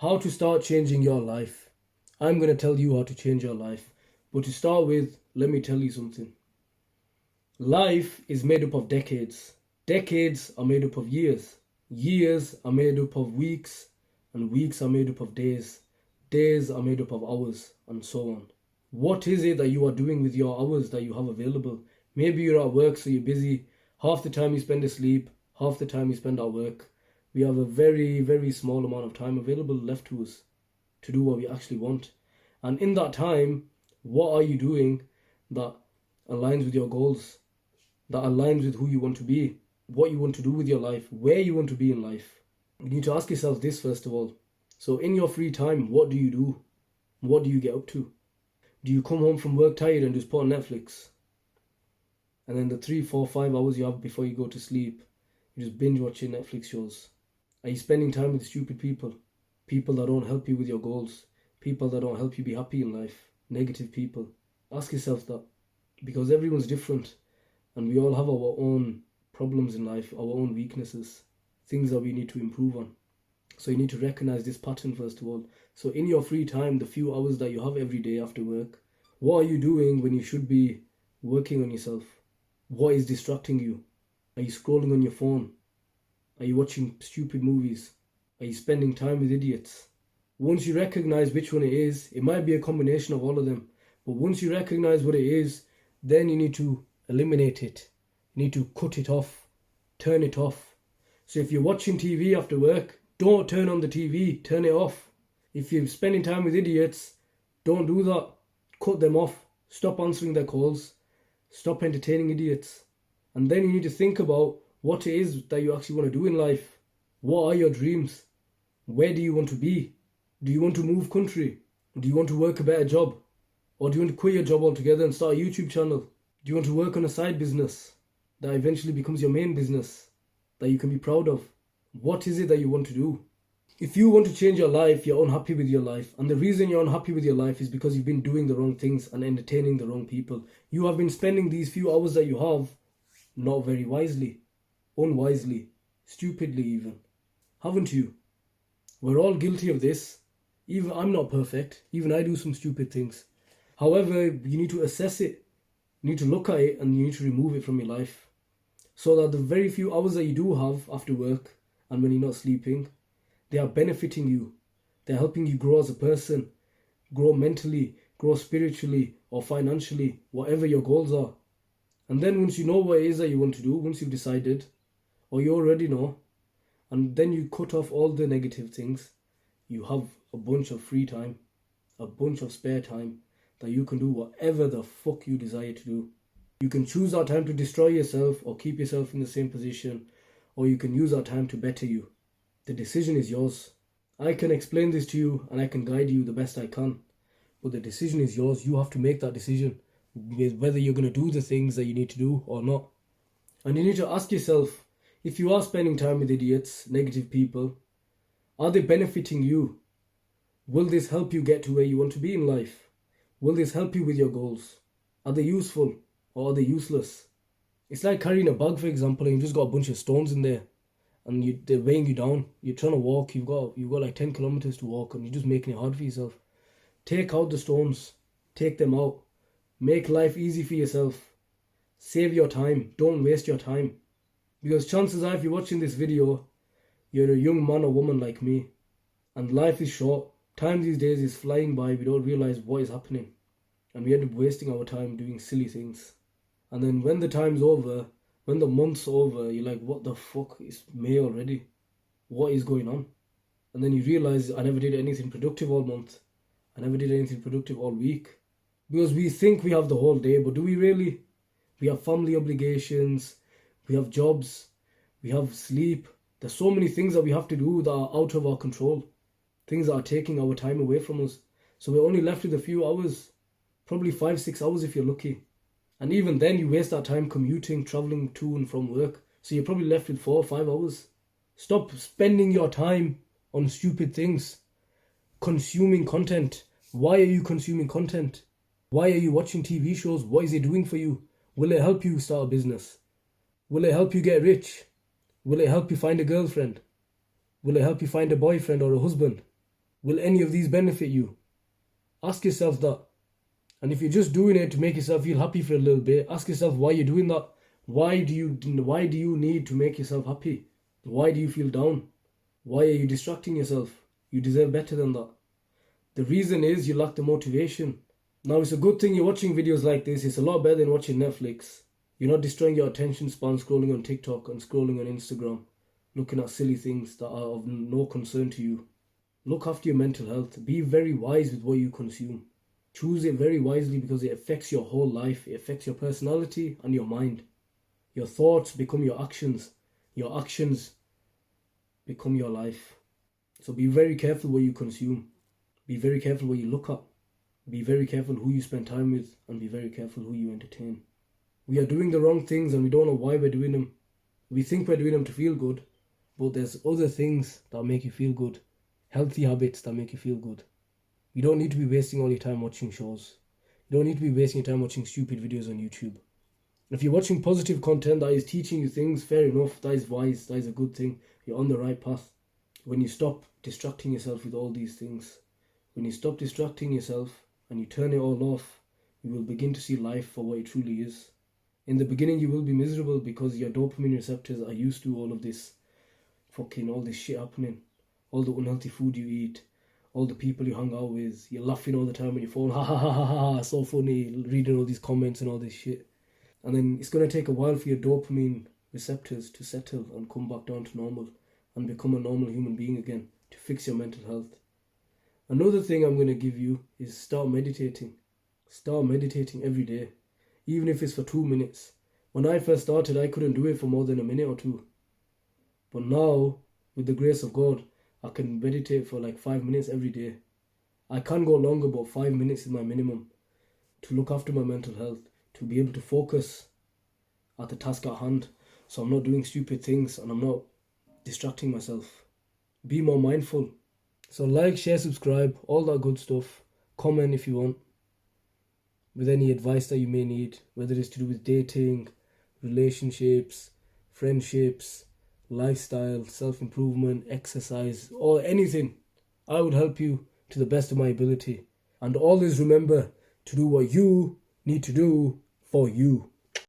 How to start changing your life. I'm going to tell you how to change your life. But to start with, let me tell you something. Life is made up of decades. Decades are made up of years. Years are made up of weeks. And weeks are made up of days. Days are made up of hours, and so on. What is it that you are doing with your hours that you have available? Maybe you're at work, so you're busy. Half the time you spend asleep, half the time you spend at work. We have a very, very small amount of time available left to us to do what we actually want. And in that time, what are you doing that aligns with your goals, that aligns with who you want to be, what you want to do with your life, where you want to be in life? You need to ask yourself this first of all. So in your free time, what do you do? What do you get up to? Do you come home from work tired and just put on Netflix? And then the 3, 4, 5 hours you have before you go to sleep, you just binge watching Netflix shows. Are you spending time with stupid people? People that don't help you with your goals. People that don't help you be happy in life. Negative people. Ask yourself that. Because everyone's different. And we all have our own problems in life, our own weaknesses. Things that we need to improve on. So you need to recognize this pattern first of all. So in your free time, the few hours that you have every day after work, what are you doing when you should be working on yourself? What is distracting you? Are you scrolling on your phone? Are you watching stupid movies? Are you spending time with idiots? Once you recognize which one it is, it might be a combination of all of them. But once you recognize what it is, then you need to eliminate it. You need to cut it off. Turn it off. So if you're watching TV after work, don't turn on the TV. Turn it off. If you're spending time with idiots, don't do that. Cut them off. Stop answering their calls. Stop entertaining idiots. And then you need to think about what it is that you actually want to do in life. What are your dreams? Where do you want to be? Do you want to move country? Do you want to work a better job? Or do you want to quit your job altogether and start a YouTube channel? Do you want to work on a side business that eventually becomes your main business that you can be proud of? What is it that you want to do? If you want to change your life, you're unhappy with your life. And the reason you're unhappy with your life is because you've been doing the wrong things and entertaining the wrong people. You have been spending these few hours that you have not very wisely, unwisely, stupidly even. Haven't you? We're all guilty of this. Even I'm not perfect. Even I do some stupid things. However, you need to assess it. You need to look at it and you need to remove it from your life. So that the very few hours that you do have after work and when you're not sleeping, they are benefiting you. They're helping you grow as a person, grow mentally, grow spiritually or financially, whatever your goals are. And then once you know what it is that you want to do, once you've decided, or you already know, and then you cut off all the negative things, you have a bunch of free time, a bunch of spare time that you can do whatever the fuck you desire to do. You can choose that time to destroy yourself or keep yourself in the same position, or you can use that time to better you. The decision is yours. I can explain this to you and I can guide you the best I can, but the decision is yours. You have to make that decision with whether you're going to do the things that you need to do or not. And you need to ask yourself, if you are spending time with idiots, negative people, are they benefiting you? Will this help you get to where you want to be in life? Will this help you with your goals? Are they useful or are they useless? It's like carrying a bag, for example, and you've just got a bunch of stones in there and they're weighing you down. You're trying to walk, you've got like 10 kilometers to walk and you're just making it hard for yourself. Take out the stones, take them out. Make life easy for yourself. Save your time. Don't waste your time. Because chances are if you're watching this video, you're a young man or woman like me. And life is short. Time these days is flying by. We don't realize what is happening. And we end up wasting our time doing silly things. And then when the time's over, when the month's over, you're like, what the fuck? It's May already. What is going on? And then you realize I never did anything productive all month. I never did anything productive all week. Because we think we have the whole day, but do we really? We have family obligations, we have jobs, we have sleep. There's so many things that we have to do that are out of our control. Things that are taking our time away from us. So we're only left with a few hours. Probably 5, 6 hours if you're lucky. And even then you waste that time commuting, travelling to and from work. So you're probably left with 4 or 5 hours. Stop spending your time on stupid things. Consuming content. Why are you consuming content? Why are you watching TV shows? What is it doing for you? Will it help you start a business? Will it help you get rich? Will it help you find a girlfriend? Will it help you find a boyfriend or a husband? Will any of these benefit you? Ask yourself that. And if you're just doing it to make yourself feel happy for a little bit, ask yourself why you're doing that. Why do you need to make yourself happy? Why do you feel down? Why are you distracting yourself? You deserve better than that. The reason is you lack the motivation. Now, it's a good thing you're watching videos like this. It's a lot better than watching Netflix. You're not destroying your attention span scrolling on TikTok and scrolling on Instagram, looking at silly things that are of no concern to you. Look after your mental health. Be very wise with what you consume. Choose it very wisely because it affects your whole life. It affects your personality and your mind. Your thoughts become your actions. Your actions become your life. So be very careful what you consume. Be very careful what you look at. Be very careful who you spend time with, and be very careful who you entertain. We are doing the wrong things and we don't know why we're doing them. We think we're doing them to feel good, but there's other things that make you feel good. Healthy habits that make you feel good. You don't need to be wasting all your time watching shows. You don't need to be wasting your time watching stupid videos on YouTube. If you're watching positive content that is teaching you things, fair enough, that is wise, that is a good thing. You're on the right path. When you stop distracting yourself with all these things, when you stop distracting yourself and you turn it all off, you will begin to see life for what it truly is. In the beginning, you will be miserable because your dopamine receptors are used to all of this all this shit happening. All the unhealthy food you eat, all the people you hang out with, you're laughing all the time on your phone, ha ha ha ha ha, so funny, reading all these comments and all this shit. And then it's going to take a while for your dopamine receptors to settle and come back down to normal and become a normal human being again to fix your mental health. Another thing I'm going to give you is start meditating. Start meditating every day, even if it's for 2 minutes. When I first started, I couldn't do it for more than a minute or two. But now, with the grace of God, I can meditate for like 5 minutes every day. I can go longer, but 5 minutes is my minimum to look after my mental health, to be able to focus at the task at hand. So I'm not doing stupid things and I'm not distracting myself. Be more mindful. So like, share, subscribe, all that good stuff. Comment if you want, with any advice that you may need, whether it's to do with dating, relationships, friendships, lifestyle, self-improvement, exercise, or anything. I would help you to the best of my ability. And always remember to do what you need to do for you.